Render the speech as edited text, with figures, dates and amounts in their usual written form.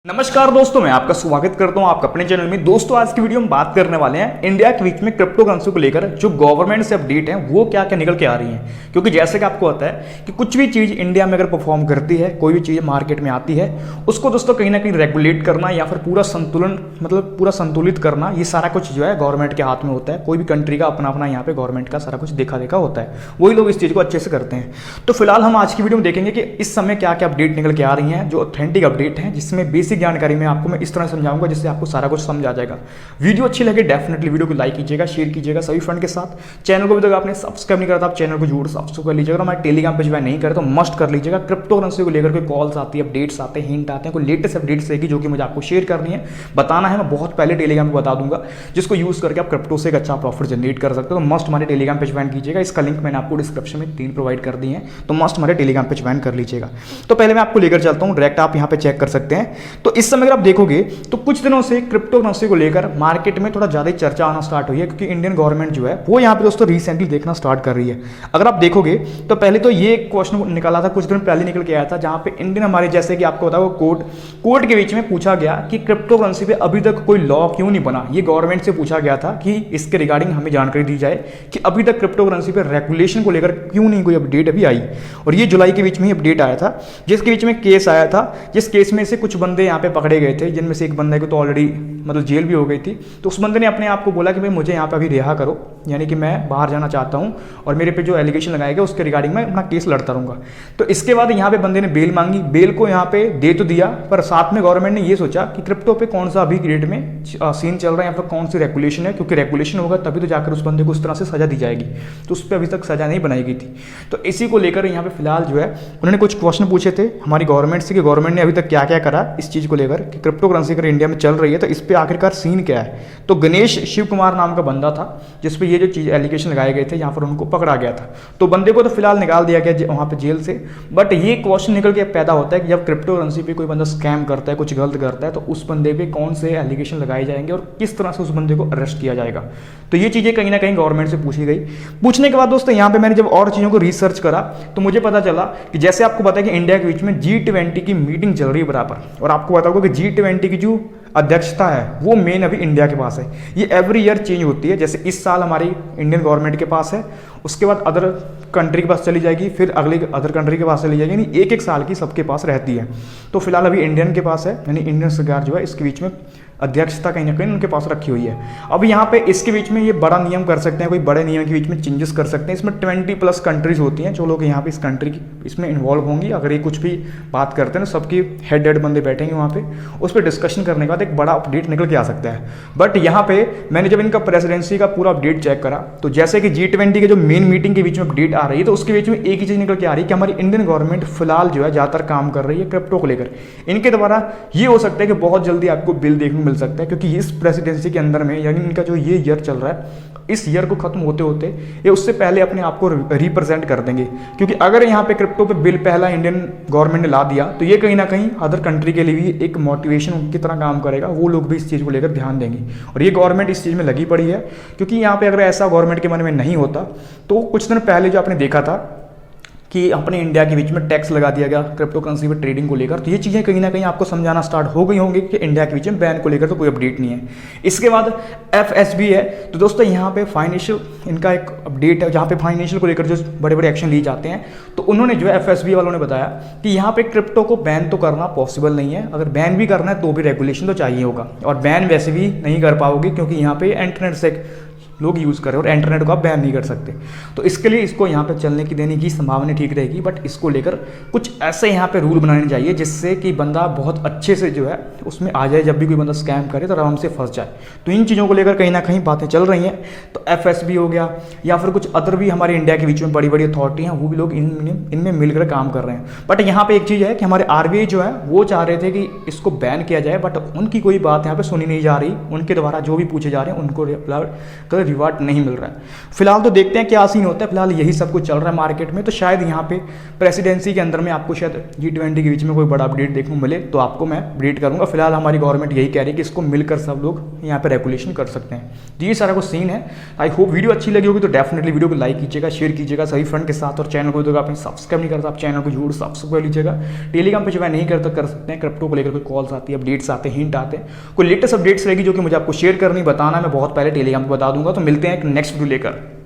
नमस्कार दोस्तों, मैं आपका स्वागत करता हूं आपका अपने चैनल में। दोस्तों, आज की वीडियो में बात करने वाले हैं इंडिया के बीच में क्रिप्टो करेंसी को लेकर जो गवर्नमेंट से अपडेट है वो क्या क्या निकल के आ रही हैं। क्योंकि जैसे कि आपको पता है कि कुछ भी चीज़ इंडिया में अगर परफॉर्म करती है, कोई भी चीज़ मार्केट में आती है, उसको दोस्तों कहीं ना कहीं रेगुलेट करना या फिर पूरा संतुलन पूरा संतुलित करना, ये सारा कुछ जो है गवर्नमेंट के हाथ में होता है। कोई भी कंट्री का अपना अपना यहाँ पे गवर्नमेंट का सारा कुछ देखा देखा होता है, वही लोग इस चीज़ को अच्छे से करते हैं। तो फिलहाल हम आज की वीडियो में देखेंगे कि इस समय क्या क्या अपडेट निकल के आ रही हैं, जो ऑथेंटिक अपडेट हैं, जिसमें बेसिक जानकारी में आपको मैं इस तरह समझाऊंगा जिससे आपको सारा कुछ समझ आ जाएगा। वीडियो अच्छी लगे डेफिनेटली वीडियो को लाइक कीजिएगा, शेयर कीजिएगा सभी फ्रेंड के साथ। चैनल को भी तक आपने सब्सक्राइब नहीं करा था, आप चैनल को जरूर सब्सक्राइब कर लीजिएगा। हमारे टेलीग्राम पे ज्वाइन नहीं करे तो मस्ट कर लीजिएगा। क्रिप्टो करेंसी को लेकर कोई कॉल्स आती है, अपडेट्स आते हैं, हिंट आते हैं, कोई लेटेस्ट अपडेट्स रहेगी जो कि मुझे आपको शेयर करनी है, बताना है। मैं बहुत पहले टेलीग्राम में बता दूंगा, जिसको यूज करके आप क्रिप्टो से एक अच्छा प्रॉफिट जनरेट कर सकते हो। तो मस्ट हमारे टेलीग्राम पे ज्वाइन कीजिएगा। इसका लिंक मैंने आपको डिस्क्रिप्शन में 3 प्रोवाइड कर दिए हैं, तो मस्ट हमारे टेलीग्राम पे ज्वाइन कर लीजिएगा। तो पहले मैं आपको लेकर चलता हूँ, डायरेक्ट आप यहाँ पे चेक कर सकते हैं। तो इस समय अगर आप देखोगे तो कुछ दिनों से क्रिप्टो करेंसी को लेकर मार्केट में थोड़ा ज़्यादा चर्चा आना स्टार्ट हुई है, क्योंकि इंडियन गवर्नमेंट जो है वो यहाँ पे दोस्तों रिसेंटली देखना स्टार्ट कर रही है। अगर आप देखोगे तो पहले तो ये क्वेश्चन निकाला था, कुछ दिन पहले निकल के आया था, जहाँ पे इंडियन हमारे जैसे कि आपको बताया वो कोर्ट के बीच में पूछा गया कि क्रिप्टो करेंसी पे अभी तक कोई लॉ क्यों नहीं बना। ये गवर्नमेंट से पूछा गया था कि इसके रिगार्डिंग हमें जानकारी दी जाए कि अभी तक क्रिप्टो करेंसी पे रेगुलेशन को लेकर क्यों नहीं कोई अपडेट अभी आई। और ये जुलाई के बीच में ही अपडेट आया था, जिसके बीच में केस आया था, जिस केस में से कुछ बंदे यहाँ पे पकड़े गए थे, जिनमें से एक बंदे को तो ऑलरेडी जेल भी हो गई थी। तो उस बंदे ने अपने आप को बोला कि भाई मुझे यहाँ पे अभी रिहा करो, यानी कि मैं बाहर जाना चाहता हूँ और मेरे पे जो एलिगेशन लगाया गया उसके रिगार्डिंग मैं अपना केस लड़ता रहूँगा। तो इसके बाद यहाँ पे बंदे ने बेल मांगी, बेल को यहाँ पे दे तो दिया, पर साथ में गवर्नमेंट ने ये सोचा कि क्रिप्टो पे कौन सा अभी रेट में सीन चल रहा है या फिर कौन सी रेगुलेशन है, क्योंकि रेगुलेशन होगा तभी तो जाकर उस बंदे को उस तरह से सजा दी जाएगी। तो उस पर अभी तक सजा नहीं बनाई गई थी। तो इसी को लेकर यहाँ पे फिलहाल जो है उन्होंने कुछ क्वेश्चन पूछे थे हमारी गवर्नमेंट से कि गवर्नमेंट ने अभी तक क्या क्या करा इस चीज़ को लेकर कि क्रिप्टो करेंसी अगर इंडिया में चल रही है तो इस पर आखिरकार सीन क्या है। तो गणेश शिव कुमार नाम का बंदा था जिसपे ये जो चीज एलिगेशन लगाए गए थे, यहाँ पर उनको पकड़ा गया था। तो बंदे को तो फिलहाल निकाल दिया गया वहाँ पे जेल से। बट ये क्वेश्चन निकल के पैदा होता है कि जब क्रिप्टो करेंसी पे कोई बंदा स्कैम करता है, कुछ गलत करता है, तो उस बंदे पे कौन से एलिगेशन लगाए जाएंगे और किस तरह से उस बंदे को अरेस्ट किया जाएगा। तो ये चीज़ें कहीं ना कहीं गवर्नमेंट से पूछी गई। पूछने के बाद दोस्तों यहाँ पे मैंने जब और चीज़ों को रिसर्च करा तो मुझे पता चला कि जैसे आपको पता है कि इंडिया के बीच में G20 की मीटिंग चल रही है बराबर, और आपको पता होगा कि G20 की जो अध्यक्षता है वो मेन अभी इंडिया के पास है। ये एवरी ईयर चेंज होती है। जैसे इस साल हमारी इंडियन गवर्नमेंट के पास है, उसके बाद अदर कंट्री के पास चली जाएगी, फिर अगले अदर कंट्री के पास चली जाएगी, यानी एक एक साल की सबके पास रहती है। तो फिलहाल अभी इंडियन के पास है, यानी इंडियन सरकार जो है इसके बीच में अध्यक्षता कहीं ना कहीं उनके पास रखी हुई है। अब यहाँ पे इसके बीच में ये बड़ा नियम कर सकते हैं, कोई बड़े नियम के बीच में चेंजेस कर सकते हैं। इसमें 20+ कंट्रीज होती हैं जो लोग यहाँ पे इस कंट्री की इसमें इन्वॉल्व होंगी। अगर ये कुछ भी बात करते हैं तो सबकी हेड बंदे बैठेंगे वहाँ पे, उस पर डिस्कशन करने के बाद एक बड़ा अपडेट निकल के आ सकता है। बट यहाँ पे मैंने जब इनका प्रेसिडेंसी का पूरा अपडेट चेक करा तो जैसे कि G20 के जो मेन मीटिंग के बीच में अपडेट आ रही है, तो उसके बीच में एक ही चीज़ निकल के आ रही है कि हमारी इंडियन गवर्नमेंट फिलहाल जो है ज़्यादातर काम कर रही है क्रिप्टो को लेकर। इनके द्वारा ये हो सकता है कि बहुत जल्दी आपको बिल देखने को मिल सकता है, क्योंकि इस प्रेसिडेंसी के अंदर में, यानी इनका जो ये ईयर चल रहा है, इस ईयर को खत्म होते होते ये उससे पहले अपने आप को रिप्रेजेंट कर देंगे। क्योंकि अगर यहाँ पे क्रिप्टो पे बिल पहला इंडियन गवर्नमेंट ने ला दिया तो ये कहीं ना कहीं अदर कंट्री के लिए भी एक मोटिवेशन उनकी तरह काम करेगा। वो लोग भी इस चीज़ को लेकर ध्यान देंगे और ये गवर्नमेंट इस चीज़ में लगी पड़ी है। क्योंकि यहाँ पे अगर ऐसा गवर्नमेंट के मन में नहीं होता तो कुछ दिन पहले जो आपने देखा था कि अपने इंडिया के बीच में टैक्स लगा दिया गया क्रिप्टो करेंसी पे ट्रेडिंग को लेकर, तो ये चीज़ें कहीं ना कहीं आपको समझाना स्टार्ट हो गई होंगी कि इंडिया के बीच में बैन को लेकर तो कोई अपडेट नहीं है। इसके बाद FSB है। तो दोस्तों यहाँ पे फाइनेंशियल इनका एक अपडेट है, जहाँ पे फाइनेंशियल को लेकर जो बड़े बड़े एक्शन लिए जाते हैं। तो उन्होंने जो है FSB वालों ने बताया कि यहाँ पे क्रिप्टो को बैन तो करना पॉसिबल नहीं है। अगर बैन भी करना है तो भी रेगुलेशन तो चाहिए होगा, और बैन वैसे भी नहीं कर पाओगे क्योंकि यहाँ पे इंटरनेट से लोग यूज़ करें और इंटरनेट को आप बैन नहीं कर सकते। तो इसके लिए इसको यहाँ पे चलने की देने की संभावना ठीक रहेगी। बट इसको लेकर कुछ ऐसे यहाँ पे रूल बनाने चाहिए जिससे कि बंदा बहुत अच्छे से जो है उसमें आ जाए, जब भी कोई बंदा स्कैम करे तो आराम से फंस जाए। तो इन चीज़ों को लेकर कहीं ना कहीं बातें चल रही हैं। तो FSB हो गया या फिर कुछ अदर भी हमारे इंडिया के बीच में बड़ी बड़ी अथॉरिटी हैं, वो भी लोग इनमें मिलकर काम कर रहे हैं। बट यहाँ पर एक चीज़ है कि हमारे RBI जो है वो चाह रहे थे कि इसको बैन किया जाए, बट उनकी कोई बात यहाँ पर सुनी नहीं जा रही। उनके द्वारा जो भी पूछे जा रहे हैं उनको रिवार्ड नहीं मिल रहा है। फिलहाल तो देखते हैं क्या सीन होता है, फिलहाल यही सब कुछ चल रहा है मार्केट में। तो शायद यहाँ पे प्रेसिडेंसी के अंदर में आपको शायद G20 के बीच में कोई बड़ा अपडेट देखने को मिले तो आपको मैं अपडेट करूँगा। फिलहाल हमारी गवर्नमेंट यही कह रही है कि इसको मिलकर सब लोग यहाँ पे रेगुलेशन कर सकते हैं। तो ये सारा कुछ सीन है। आई होप वीडियो अच्छी लगी होगी तो डेफिनेटली वीडियो को लाइक कीजिएगा, शेयर कीजिएगा सभी फ्रेंड के साथ, और चैनल को आपने सब्सक्राइब नहीं करता आप चैनल को जरूर सब्सक्राइब कर लीजिएगा। टेलीग्राम पे जो है नहीं करता कर सकते हैं, क्रिप्टो को लेकर कोई कॉल्स आती है, अपडेट्स आते हैं, हिंट आते हैं, कोई लेटेस्ट अपडेट्स रहेगी जो कि मुझे आपको शेयर करनी बताना, मैं बहुत पहले टेलीग्राम पे बता दूंगा। तो मिलते हैं एक नेक्स्ट वीडियो लेकर।